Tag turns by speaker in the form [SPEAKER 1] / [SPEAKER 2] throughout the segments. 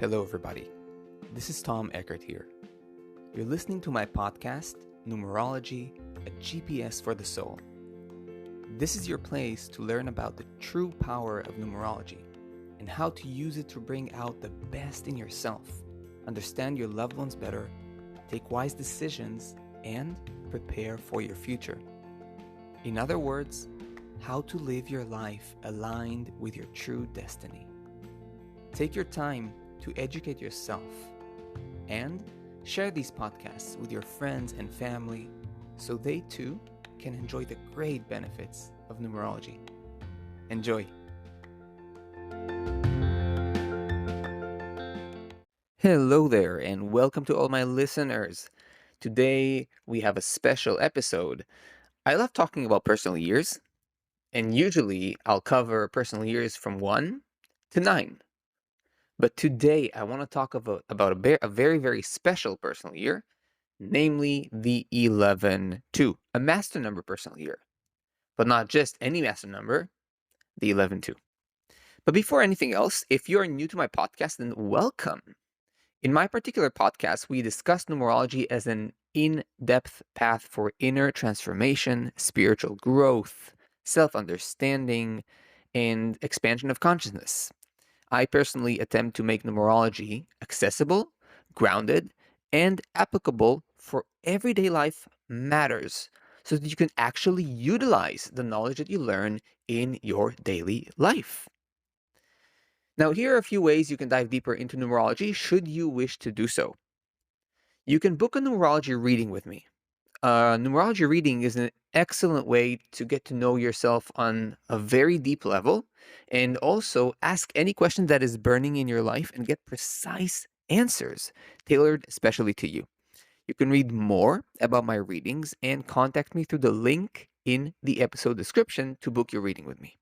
[SPEAKER 1] Hello, everybody. This is Tom Eckert here. You're listening to my podcast, Numerology, a GPS for the Soul. This is your place to learn about the true power of numerology and how to use it to bring out the best in yourself, understand your loved ones better, take wise decisions, and prepare for your future. In other words, how to live your life aligned with your true destiny. Take your time to educate yourself and share these podcasts with your friends and family so they too can enjoy the great benefits of numerology. Enjoy! Hello there and welcome to all my listeners. Today we have a special episode. I love talking about personal years, and usually I'll cover personal years from 1 to 9. But today I want to talk about a very, very special personal year, namely the 11-2, a master number personal year. But not just any master number, the 11-2. But before anything else, if you're new to my podcast, then welcome. In my particular podcast, we discuss numerology as an in-depth path for inner transformation, spiritual growth, self-understanding, and expansion of consciousness. I personally attempt to make numerology accessible, grounded, and applicable for everyday life matters so that you can actually utilize the knowledge that you learn in your daily life. Now, here are a few ways you can dive deeper into numerology should you wish to do so. You can book a numerology reading with me. Numerology reading is an excellent way to get to know yourself on a very deep level and also ask any question that is burning in your life and get precise answers tailored especially to you. You can read more about my readings and contact me through the link in the episode description to book your reading with me.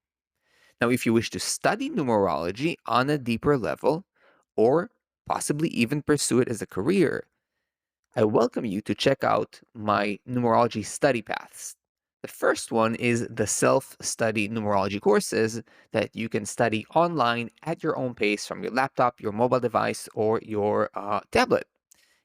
[SPEAKER 1] Now, if you wish to study numerology on a deeper level or possibly even pursue it as a career, I welcome you to check out my numerology study paths. The first one is the self-study numerology courses that you can study online at your own pace from your laptop, your mobile device, or your tablet.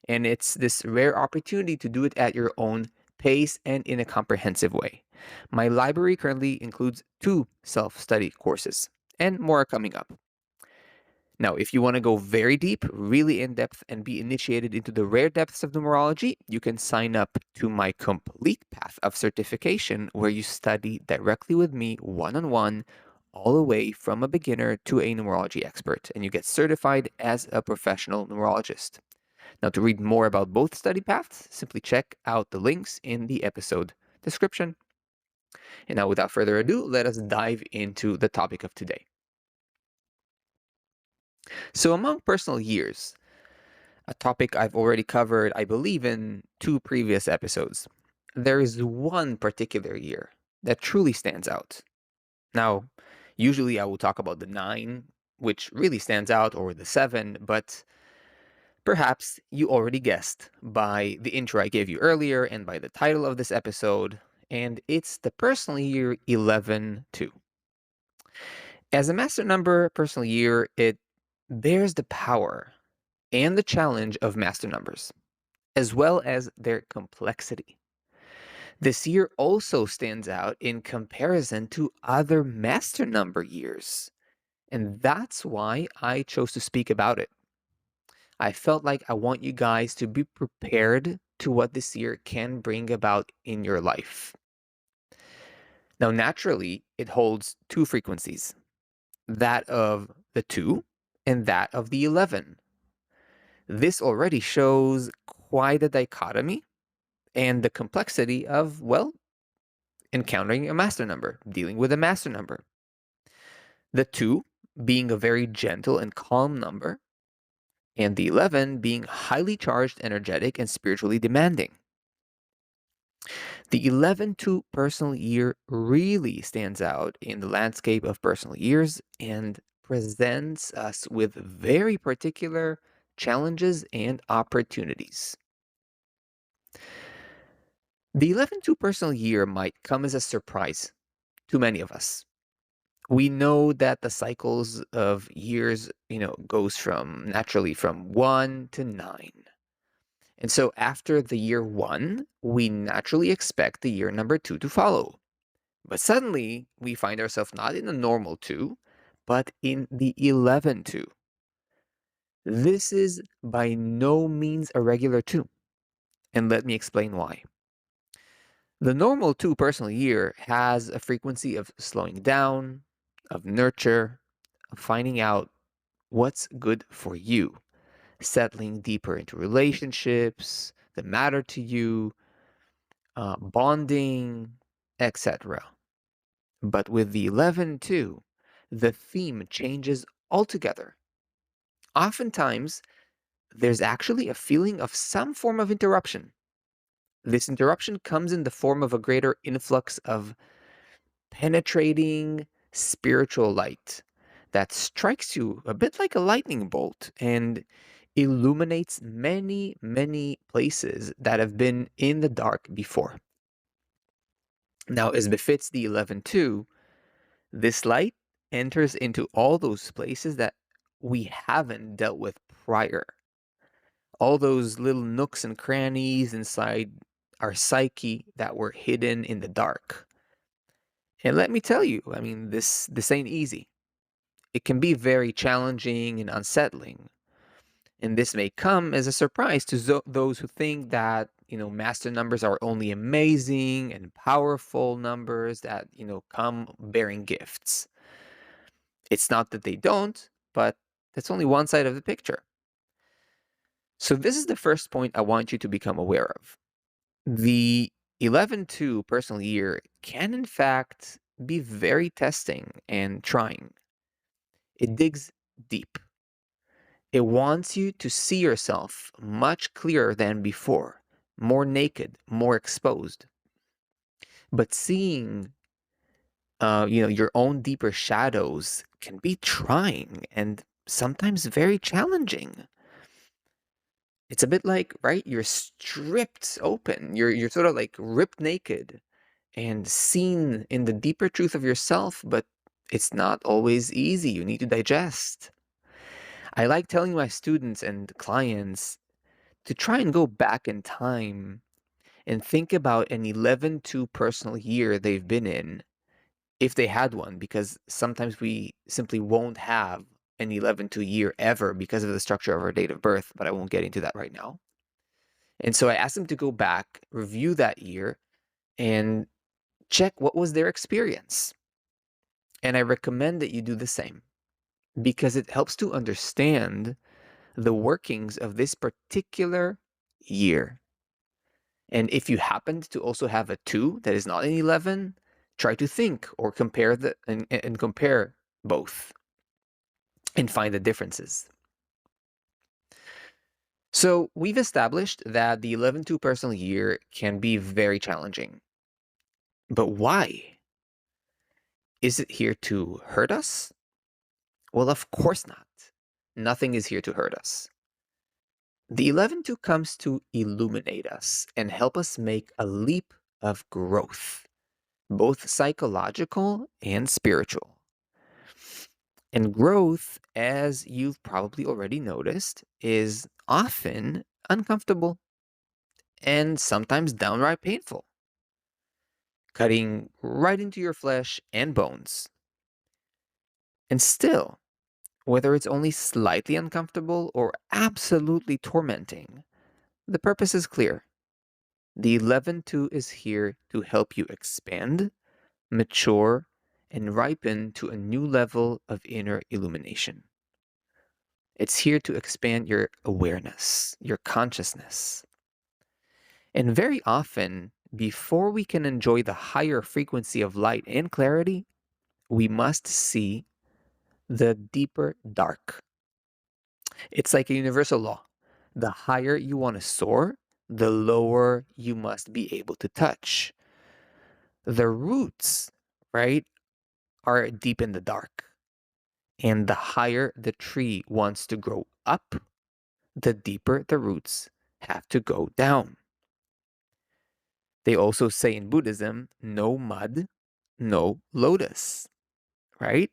[SPEAKER 1] And it's this rare opportunity to do it at your own pace and in a comprehensive way. My library currently includes 2 self-study courses, and more are coming up. Now, if you want to go very deep, really in depth, and be initiated into the rare depths of numerology, you can sign up to my complete path of certification where you study directly with me one-on-one, all the way from a beginner to a numerology expert, and you get certified as a professional numerologist. Now, to read more about both study paths, simply check out the links in the episode description. And now, without further ado, let us dive into the topic of today. So among personal years, a topic I've already covered, I believe, in 2 previous episodes, there is one particular year that truly stands out. Now, usually I will talk about the 9, which really stands out, or the 7, but perhaps you already guessed by the intro I gave you earlier and by the title of this episode, and it's the personal year 11-2. As a master number personal year, it bears the power and the challenge of master numbers, as well as their complexity. This year also stands out in comparison to other master number years, and that's why I chose to speak about it. I felt like I want you guys to be prepared to what this year can bring about in your life. Now, naturally, it holds 2 frequencies, that of the 2 and that of the 11. This already shows quite a dichotomy and the complexity of, well, encountering a master number, dealing with a master number. The 2 being a very gentle and calm number, and the 11 being highly charged, energetic, and spiritually demanding. The 11-2 personal year really stands out in the landscape of personal years and presents us with very particular challenges and opportunities. The 11-2 personal year might come as a surprise to many of us. We know that the cycles of years, goes from naturally from 1 to 9. And so after the year 1, we naturally expect the year number 2 to follow. But suddenly, we find ourselves not in a normal 2, but in the 11 2. This is by no means a regular 2, and let me explain why. The normal 2 personal year has a frequency of slowing down, of nurture, of finding out what's good for you, settling deeper into relationships that matter to you, bonding, etc. But with the 11 2, the theme changes altogether. Oftentimes, there's actually a feeling of some form of interruption. This interruption comes in the form of a greater influx of penetrating spiritual light that strikes you a bit like a lightning bolt and illuminates many, many places that have been in the dark before. Now, as befits the 11 2, this light enters into all those places that we haven't dealt with prior. All those little nooks and crannies inside our psyche that were hidden in the dark. And let me tell you, I mean, this ain't easy. It can be very challenging and unsettling. And this may come as a surprise to those who think that, master numbers are only amazing and powerful numbers that, come bearing gifts. It's not that they don't, but that's only one side of the picture. So this is the first point I want you to become aware of. The 11 2 personal year can, in fact, be very testing and trying. It digs deep. It wants you to see yourself much clearer than before, more naked, more exposed. But seeing, your own deeper shadows can be trying and sometimes very challenging. It's a bit like, right? You're stripped open. You're sort of like ripped naked and seen in the deeper truth of yourself, but it's not always easy. You need to digest. I like telling my students and clients to try and go back in time and think about an 11 2 personal year they've been in, if they had one, because sometimes we simply won't have an 11 2 year ever because of the structure of our date of birth, but I won't get into that right now. And so I asked them to go back, review that year, and check what was their experience. And I recommend that you do the same because it helps to understand the workings of this particular year. And if you happened to also have a 2 that is not an 11, try to think or compare and compare both and find the differences. So we've established that the 11 2 personal year can be very challenging. But why? Is it here to hurt us? Well, of course not. Nothing is here to hurt us. The 11 2 comes to illuminate us and help us make a leap of growth, both psychological and spiritual. And growth, as you've probably already noticed, is often uncomfortable and sometimes downright painful, cutting right into your flesh and bones. And still, whether it's only slightly uncomfortable or absolutely tormenting, the purpose is clear. The 11 2 is here to help you expand, mature, and ripen to a new level of inner illumination. It's here to expand your awareness, your consciousness. And very often, before we can enjoy the higher frequency of light and clarity, we must see the deeper dark. It's like a universal law. The higher you want to soar, the lower you must be able to touch. The roots, right, are deep in the dark. And the higher the tree wants to grow up, the deeper the roots have to go down. They also say in Buddhism, no mud, no lotus, right?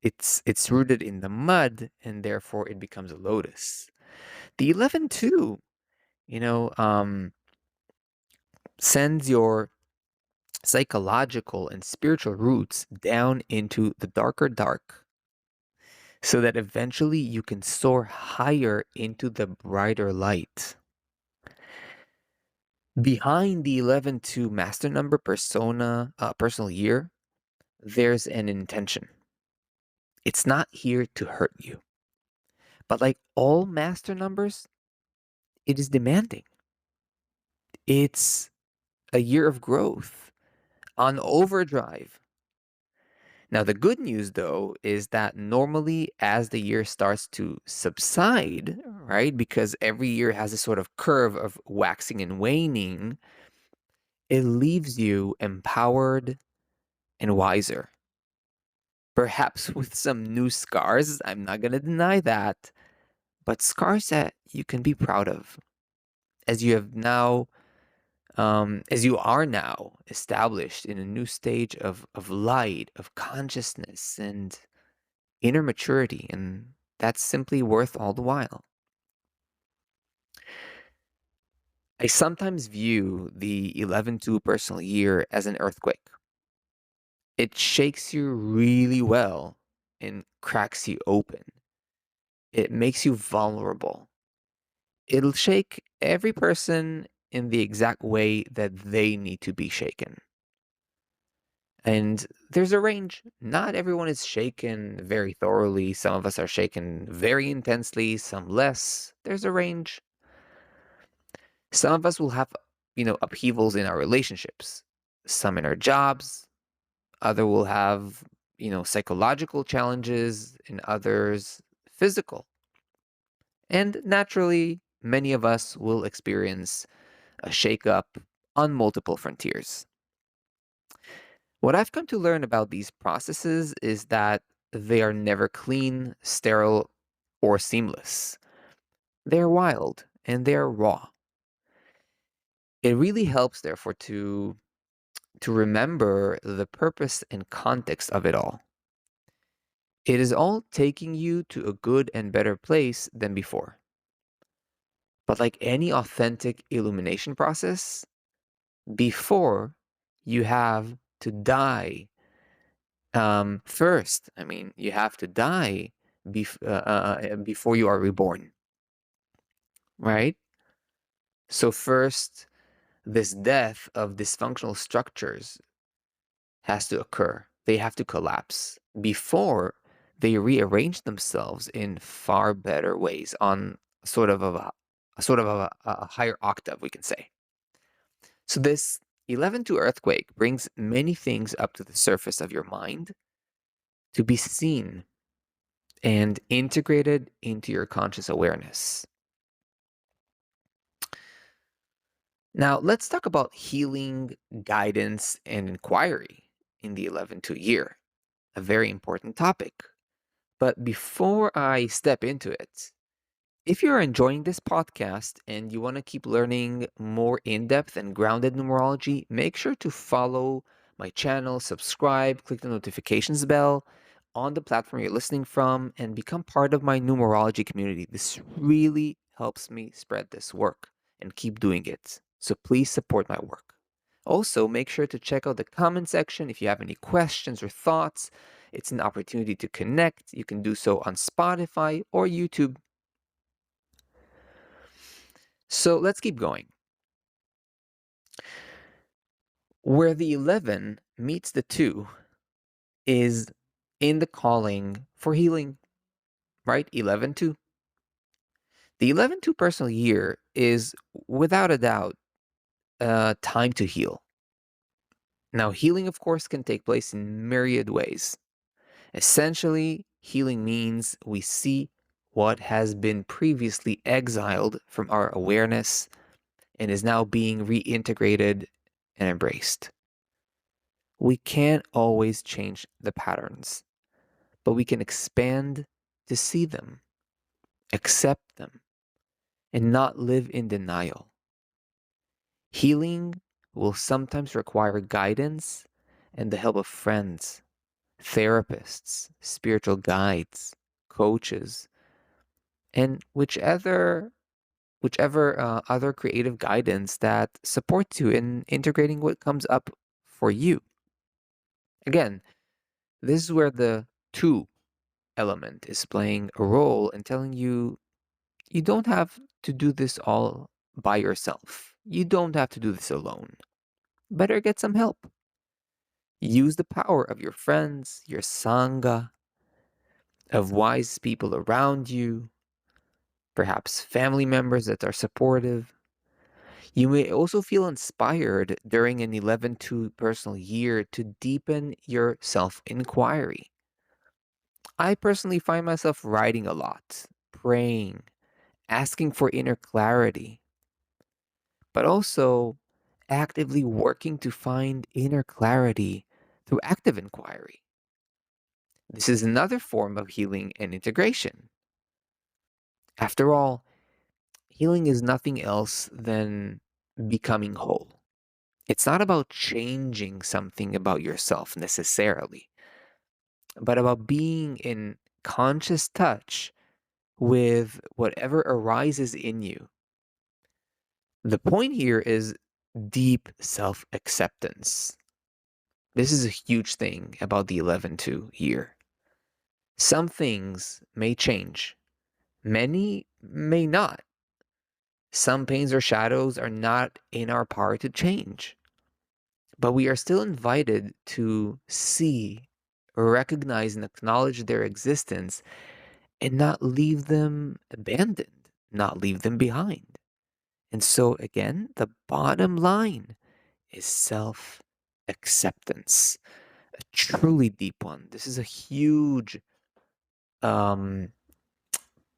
[SPEAKER 1] It's rooted in the mud, and therefore it becomes a lotus. The 11 too, you know, sends your psychological and spiritual roots down into the darker dark so that eventually you can soar higher into the brighter light. Behind the 11-2 master number personal year, there's an intention. It's not here to hurt you. But like all master numbers, it is demanding. It's a year of growth on overdrive. Now, the good news, though, is that normally as the year starts to subside, right, because every year has a sort of curve of waxing and waning, it leaves you empowered and wiser. Perhaps with some new scars, I'm not going to deny that, but scars that you can be proud of as you have now as you are now established in a new stage of light, of consciousness, and inner maturity, and that's simply worth all the while. I sometimes view the 11-2 personal year as an earthquake. It shakes you really well and cracks you open. It makes you vulnerable. It'll shake every person in the exact way that they need to be shaken. And there's a range. Not everyone is shaken very thoroughly. Some of us are shaken very intensely, some less. There's a range. Some of us will have, upheavals in our relationships, some in our jobs, other will have, psychological challenges, and others physical. And naturally, many of us will experience a shakeup on multiple frontiers. What I've come to learn about these processes is that they are never clean, sterile, or seamless. They're wild and they're raw. It really helps, therefore, to remember the purpose and context of it all. It is all taking you to a good and better place than before. But like any authentic illumination process, before you have to die first. I mean, you have to die before you are reborn, right? So first, this death of dysfunctional structures has to occur. They have to collapse before they rearrange themselves in far better ways on a higher octave, we can say. So this 11-2 earthquake brings many things up to the surface of your mind to be seen and integrated into your conscious awareness. Now, let's talk about healing, guidance, and inquiry in the 11-2 year, a very important topic. But before I step into it, if you're enjoying this podcast and you want to keep learning more in depth and grounded numerology, make sure to follow my channel, subscribe, click the notifications bell on the platform you're listening from, and become part of my numerology community. This really helps me spread this work and keep doing it. So please support my work. Also, make sure to check out the comment section if you have any questions or thoughts. It's an opportunity to connect. You can do so on Spotify or YouTube. So let's keep going. Where the 11 meets the 2 is in the calling for healing, right? 11-2. The 11-2 personal year is without a doubt time to heal. Now, healing, of course, can take place in myriad ways. Essentially, healing means we see what has been previously exiled from our awareness and is now being reintegrated and embraced. We can't always change the patterns, but we can expand to see them, accept them, and not live in denial. Healing will sometimes require guidance and the help of friends, therapists, spiritual guides, coaches, and whichever other creative guidance that supports you in integrating what comes up for you. Again, this is where the two element is playing a role in telling you you don't have to do this all by yourself. You don't have to do this alone. Better get some help. Use the power of your friends, your sangha, of wise people around you, perhaps family members that are supportive. You may also feel inspired during an 11-2 personal year to deepen your self inquiry. I personally find myself writing a lot, praying, asking for inner clarity, but also actively working to find inner clarity through active inquiry. This is another form of healing and integration. After all, healing is nothing else than becoming whole. It's not about changing something about yourself necessarily, but about being in conscious touch with whatever arises in you. The point here is deep self acceptance. This is a huge thing about the 11-2 year. Some things may change, many may not. Some pains or shadows are not in our power to change, but we are still invited to see, recognize, and acknowledge their existence and not leave them abandoned, not leave them behind. And so, again, the bottom line is self acceptance, a truly deep one. This is a huge um,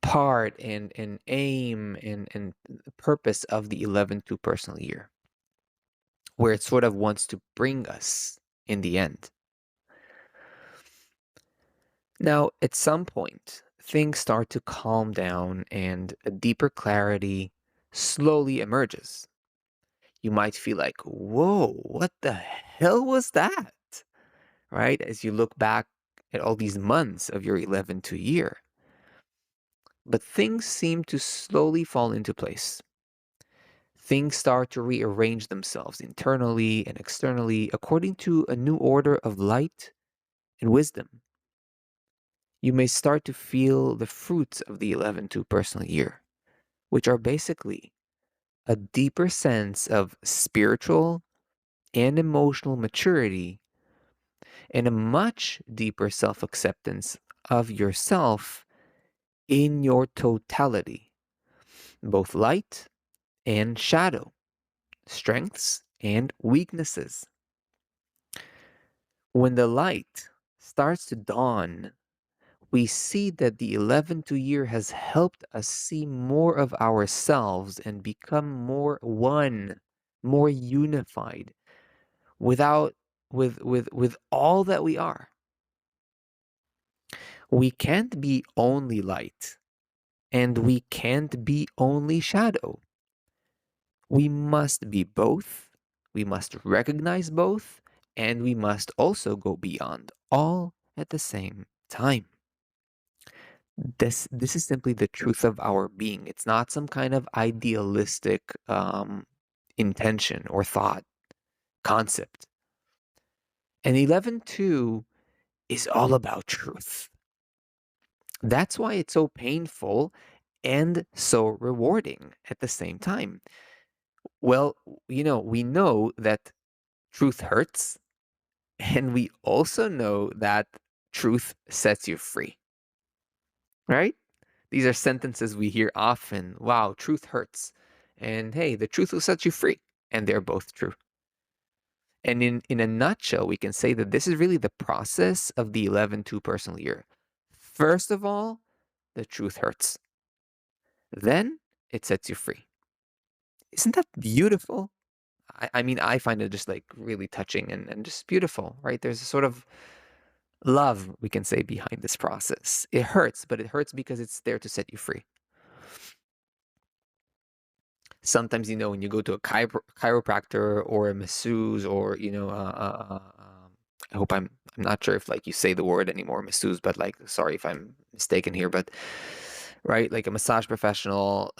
[SPEAKER 1] part and aim and purpose of the 11-2 personal year, where it sort of wants to bring us in the end. Now, at some point, things start to calm down and a deeper clarity slowly emerges. You might feel like, whoa, what the hell was that? Right? As you look back at all these months of your 11-2 year. But things seem to slowly fall into place. Things start to rearrange themselves internally and externally according to a new order of light and wisdom. You may start to feel the fruits of the 11-2 personal year, which are basically a deeper sense of spiritual and emotional maturity and a much deeper self acceptance of yourself in your totality, both light and shadow, strengths and weaknesses. When the light starts to dawn, we see that the 11-2 year has helped us see more of ourselves and become more one, more unified without with all that we are. We can't be only light and we can't be only shadow. We must be both. We must recognize both and we must also go beyond all at the same time. This is simply the truth of our being. It's not some kind of idealistic intention or thought concept. And 11-2 is all about truth. That's why it's so painful and so rewarding at the same time. Well, we know that truth hurts, and we also know that truth sets you free, right? These are sentences we hear often. Wow, truth hurts. And hey, the truth will set you free. And they're both true. And in a nutshell, we can say that this is really the process of the 11-2 personal year. First of all, the truth hurts. Then it sets you free. Isn't that beautiful? I mean, I find it just like really touching and just beautiful, right? There's a sort of love, we can say, behind this process. It hurts, but it hurts because it's there to set you free. Sometimes, when you go to a chiropractor or a masseuse or, I hope I'm not sure if like you say the word anymore, masseuse, but like sorry if I'm mistaken here, but right, like a massage professional,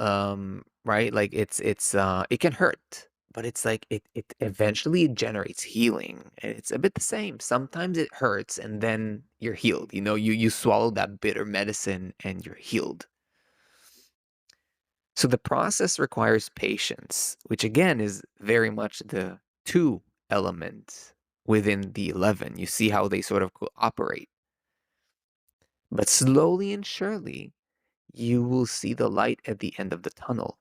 [SPEAKER 1] right? Like it's it can hurt, but it's like it eventually generates healing. And it's a bit the same. Sometimes it hurts and then you're healed. You know, you swallow that bitter medicine and you're healed. So the process requires patience, which again is very much the two element within the 11. You see how they sort of cooperate. But slowly and surely, you will see the light at the end of the tunnel.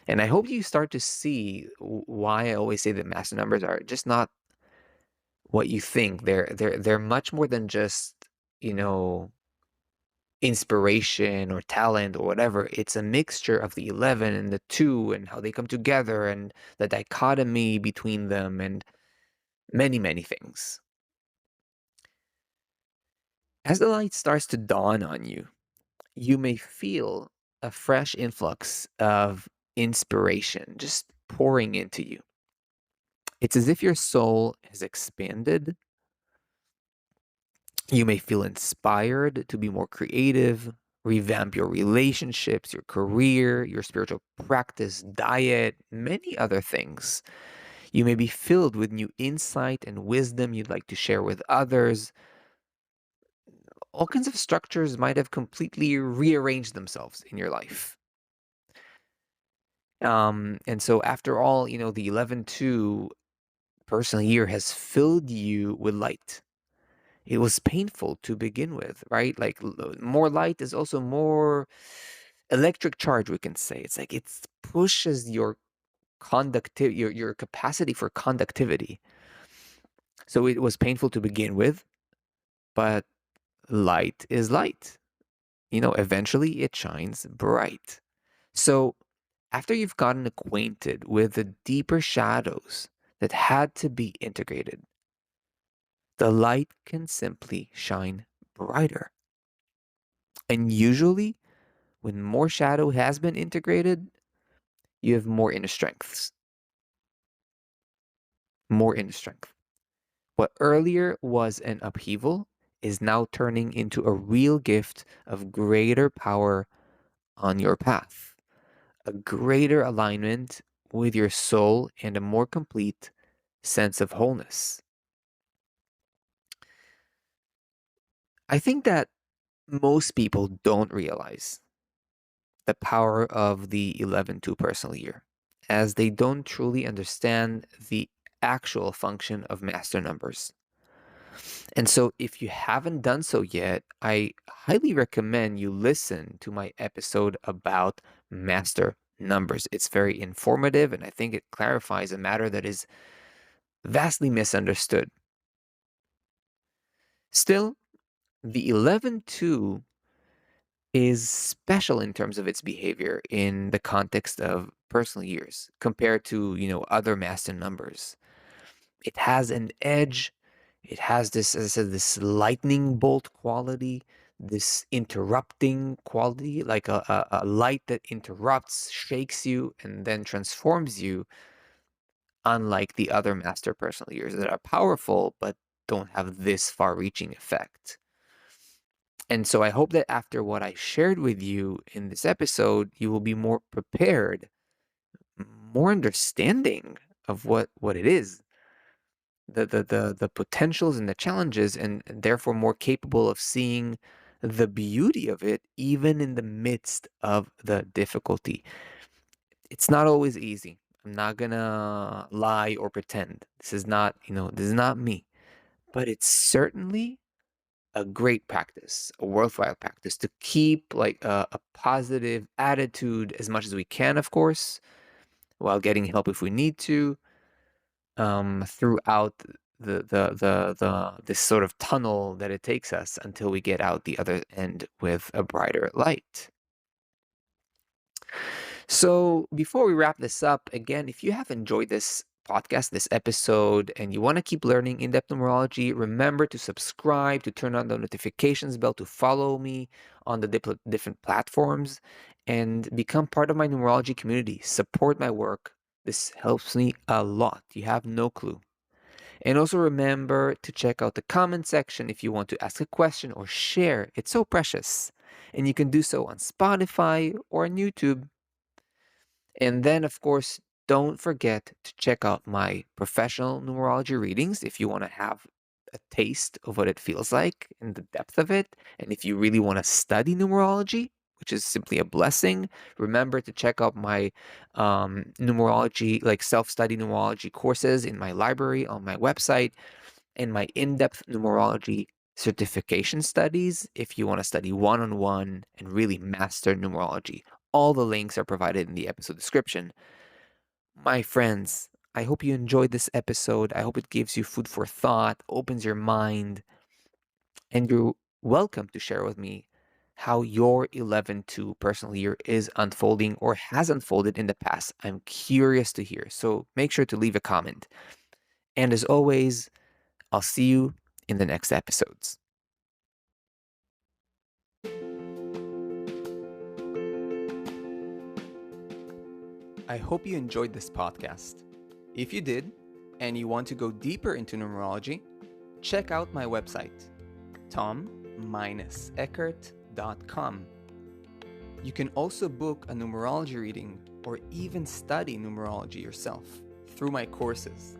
[SPEAKER 1] And I hope you start to see why I always say that master numbers are just not what you think. They're much more than just, you know, inspiration or talent or whatever. It's a mixture of the 11 and the 2 and how they come together and the dichotomy between them and many, many things. As the light starts to dawn on you, you may feel a fresh influx of inspiration just pouring into you. It's as if your soul has expanded. You may feel inspired to be more creative, revamp your relationships, your career, your spiritual practice, diet, many other things. You may be filled with new insight and wisdom you'd like to share with others. All kinds of structures might have completely rearranged themselves in your life. And so after all, you know, the 11-2 personal year has filled you with light. It was painful to begin with, right? Like more light is also more electric charge, we can say. It's like it pushes your conductivity, your capacity for conductivity. So it was painful to begin with, but light is light. You know, eventually it shines bright. So after you've gotten acquainted with the deeper shadows that had to be integrated, the light can simply shine brighter. And usually, when more shadow has been integrated, you have more inner strengths. More inner strength. What earlier was an upheaval is now turning into a real gift of greater power on your path, a greater alignment with your soul, and a more complete sense of wholeness. I think that most people don't realize the power of the 11-2 personal year, as they don't truly understand the actual function of master numbers. And so, if you haven't done so yet, I highly recommend you listen to my episode about master numbers. It's very informative, and I think it clarifies a matter that is vastly misunderstood. Still, the 11-2 is special in terms of its behavior in the context of personal years compared to, you know, other master numbers. It has an edge. It has this, as I said, this lightning bolt quality, this interrupting quality, like a light that interrupts, shakes you, and then transforms you, unlike the other master personal years that are powerful but don't have this far reaching effect. And so I hope that after what I shared with you in this episode, you will be more prepared, more understanding of what it is, the potentials and the challenges, and therefore more capable of seeing the beauty of it even in the midst of the difficulty. It's not always easy. I'm not gonna lie or pretend. This is not, you know, this is not me. But it's certainly a great practice, a worthwhile practice to keep like a positive attitude as much as we can, of course, while getting help if we need to, throughout the this sort of tunnel that it takes us until we get out the other end with a brighter light. So before we wrap this up, again, if you have enjoyed this podcast, this episode, and you want to keep learning in-depth numerology, remember to subscribe, to turn on the notifications bell, to follow me on the different platforms, and become part of my numerology community. Support my work. This helps me a lot. You have no clue. And also remember to check out the comment section if you want to ask a question or share. It's so precious. And you can do so on Spotify or on YouTube. And then, of course, don't forget to check out my professional numerology readings if you want to have a taste of what it feels like and the depth of it. And if you really want to study numerology, which is simply a blessing, remember to check out my numerology, like self-study numerology courses in my library on my website, and my in-depth numerology certification studies if you want to study one-on-one and really master numerology. All the links are provided in the episode description. My friends, I hope you enjoyed this episode. I hope it gives you food for thought, opens your mind, and you're welcome to share with me how your 11-2 personal year is unfolding or has unfolded in the past. I'm curious to hear, so make sure to leave a comment. And as always, I'll see you in the next episodes. I hope you enjoyed this podcast. If you did, and you want to go deeper into numerology, check out my website, tom-eckert.com. You can also book a numerology reading or even study numerology yourself through my courses.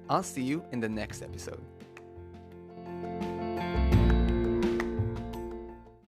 [SPEAKER 1] I'll see you in the next episode.